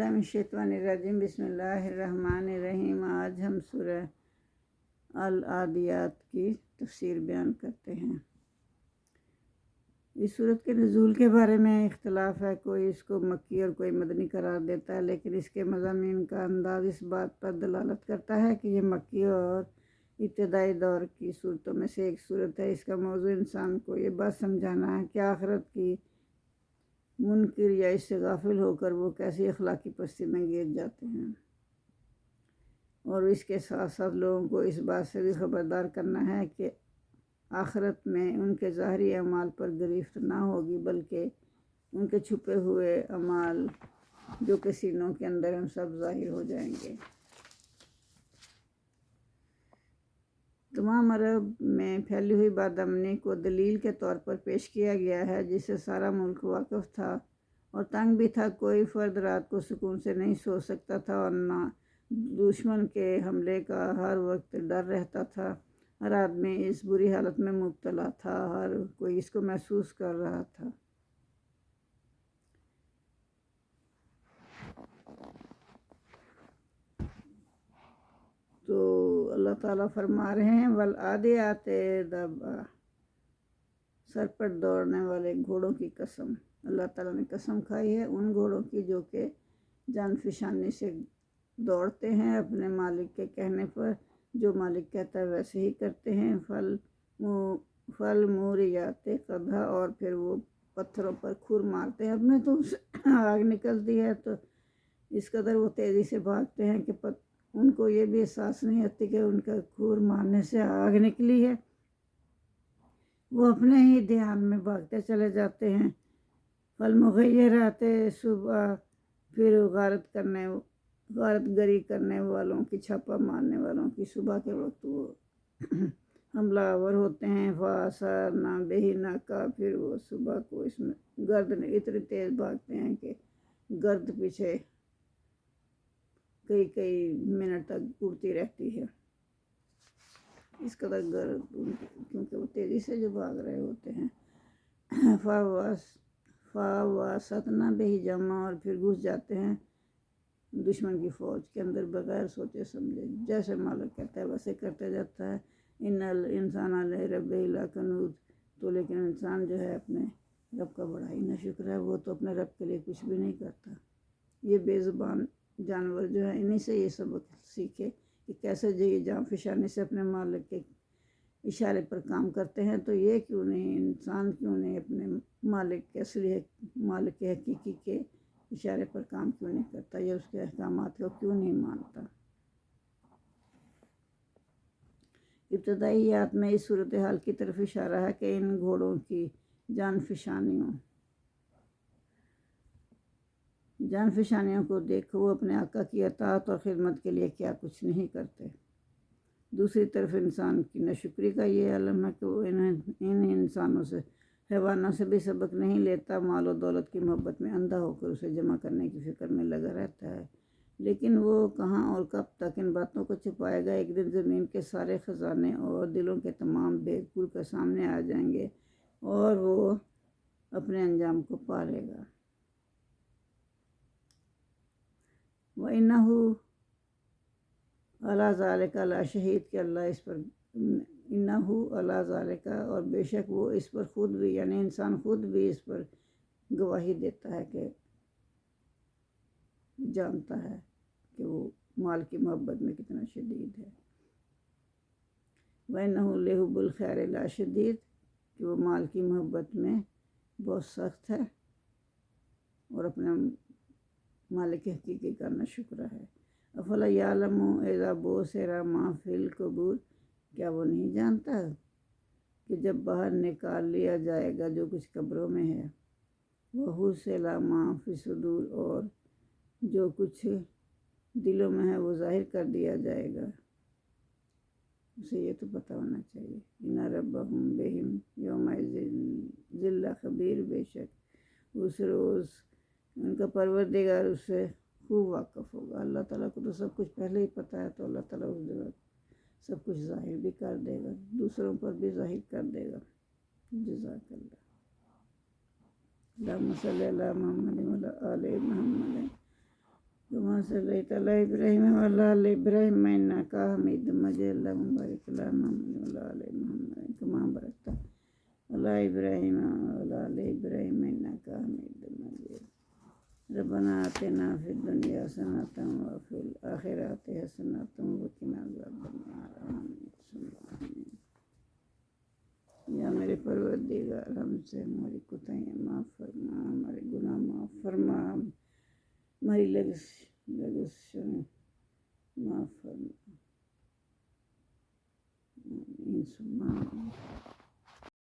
باللہ من الشیطان الرجیم، بسم اللہ الرحمن الرحیم۔ آج ہم سورہ العادیات کی تفسیر بیان کرتے ہیں۔ اس سورت کے نزول کے بارے میں اختلاف ہے، کوئی اس کو مکی اور کوئی مدنی قرار دیتا ہے، لیکن اس کے مضامین کا انداز اس بات پر دلالت کرتا ہے کہ یہ مکی اور ابتدائی دور کی صورتوں میں سے ایک صورت ہے۔ اس کا موضوع انسان کو یہ بات سمجھانا ہے کہ آخرت کی منکر یا اس سے غافل ہو کر وہ کیسی اخلاقی پستی میں گر جاتے ہیں، اور اس کے ساتھ ساتھ لوگوں کو اس بات سے بھی خبردار کرنا ہے کہ آخرت میں ان کے ظاہری اعمال پر گرفت نہ ہوگی، بلکہ ان کے چھپے ہوئے اعمال جو کہ سینوں کے اندر ہم سب ظاہر ہو جائیں گے۔ تمام عرب میں پھیلی ہوئی بد امنی کو دلیل کے طور پر پیش کیا گیا ہے، جس سے سارا ملک واقف تھا اور تنگ بھی تھا۔ کوئی فرد رات کو سکون سے نہیں سو سکتا تھا اور نہ دشمن کے حملے کا ہر وقت ڈر رہتا تھا۔ ہر آدمی اس بری حالت میں مبتلا تھا، ہر کوئی اس کو محسوس کر رہا تھا۔ تو اللہ تعالیٰ فرما رہے ہیں والعادیات ضبحا، سر پر دوڑنے والے گھوڑوں کی قسم۔ اللہ تعالیٰ نے قسم کھائی ہے ان گھوڑوں کی جو کہ جان فشانی سے دوڑتے ہیں اپنے مالک کے کہنے پر، جو مالک کہتا ہے ویسے ہی کرتے ہیں۔ فل موریات قدحا، اور پھر وہ پتھروں پر کھور مارتے ہیں، اپنے تو آگ نکلتی ہے تو اس قدر وہ تیزی سے بھاگتے ہیں کہ ان کو یہ بھی احساس نہیں ہوتی کہ ان کا کھور مارنے سے آگ نکلی ہے، وہ اپنے ہی دھیان میں بھاگتے چلے جاتے ہیں۔ فالمغیرات صبح، پھر غارت گری کرنے والوں کی، چھاپا مارنے والوں کی صبح کے وقت وہ حملہ آور ہوتے ہیں۔ فاثرنا بہ ناقہ، پھر وہ صبح کو اس میں گرد میں اتنی تیز بھاگتے ہیں کہ گرد پیچھے کئی منٹ تک اڑتی رہتی ہے، اس قدر گرد، کیونکہ وہ تیزی سے جو بھاگ رہے ہوتے ہیں۔ فواسطنا بہ جمع، اور پھر گھس جاتے ہیں دشمن کی فوج کے اندر بغیر سوچے سمجھے، جیسے مالک کہتا ہے ویسے کرتے جاتا ہے۔ ان الانسان لربہ لکنود، تو لیکن انسان جو ہے اپنے رب کا بڑا ہی ناشکر ہے، وہ تو اپنے رب کے لیے کچھ بھی نہیں کرتا۔ یہ بے زبان جانور جو ہے انہی سے یہ سبق سیکھے کہ کیسے جو یہ جان فشانی سے اپنے مالک کے اشارے پر کام کرتے ہیں، تو یہ کیوں نہیں، انسان کیوں نہیں اپنے مالک کے اصلی مالک کے حقیقی کے اشارے پر کام کیوں نہیں کرتا، یا اس کے احکامات کو کیوں نہیں مانتا۔ ابتدائی آیات میں اس صورتحال کی طرف اشارہ ہے کہ ان گھوڑوں کی جان فشانیوں کو دیکھو، وہ اپنے آقا کی اطاعت اور خدمت کے لیے کیا کچھ نہیں کرتے۔ دوسری طرف انسان کی ناشکری کا یہ علم ہے کہ وہ ان انسانوں سے، حیوانوں سے بھی سبق نہیں لیتا، مال و دولت کی محبت میں اندھا ہو کر اسے جمع کرنے کی فکر میں لگا رہتا ہے، لیکن وہ کہاں اور کب تک ان باتوں کو چھپائے گا۔ ایک دن زمین کے سارے خزانے اور دلوں کے تمام بیگ کھل کر سامنے آ جائیں گے اور وہ اپنے انجام کو پا لے گا۔ وَإِنَّهُ عَلَىٰ ذَلِكَ لَشَهِيدٌ، کہ اللہ اس پر، اِنَّهُ عَلَىٰ ذَلِكَ، اور بے شک وہ اس پر خود بھی، یعنی انسان خود بھی اس پر گواہی دیتا ہے کہ جانتا ہے کہ وہ مال کی محبت میں کتنا شدید ہے۔ وَإِنَّهُ لِحُبِّ الْخَيْرِ لَشَدِيدٌ، کہ وہ مال کی محبت میں بہت سخت ہے اور اپنے مالک حقیقی کا ناشکر ہے۔ افلا یعلم اذا بعثر ما فی القبور، کیا وہ نہیں جانتا کہ جب باہر نکال لیا جائے گا جو کچھ قبروں میں ہے، وحصل ما فی الصدور، اور جو کچھ دلوں میں ہے وہ ظاہر کر دیا جائے گا، اسے یہ تو پتہ ہونا چاہیے۔ ان ربہم بہم یومئذ لخبیر، بے شک اس روز ان کا پروردگار اس سے خوب واقف ہوگا۔ اللہ تعالیٰ کو تو سب کچھ پہلے ہی پتہ ہے، تو اللہ تعالیٰ اس جگہ سب کچھ ظاہر بھی کر دے گا، دوسروں پر بھی ظاہر کر دے گا۔ جزاک اللہ۔ اللہم صلی علی محمد وعلی آل محمد صلیت علی ابراہیم وعلی آل ابراہیم انک حمید مجید اللہم بارک علی محمد وعلی آل محمد کما بارکت علی ابراہیم وعلی آل ابراہیم انک حمید مجید ربنا آتنا فی الدنیا حسنۃ وفی الآخرۃ حسنۃ وقنا عذاب النار آمین یا میرے پروردگار ہم سے ہماری کوتاہیاں معاف فرما، ہمارے گناہ معاف فرما، ہماری لغزشیں معاف فرما، آمین سبحان اللہ۔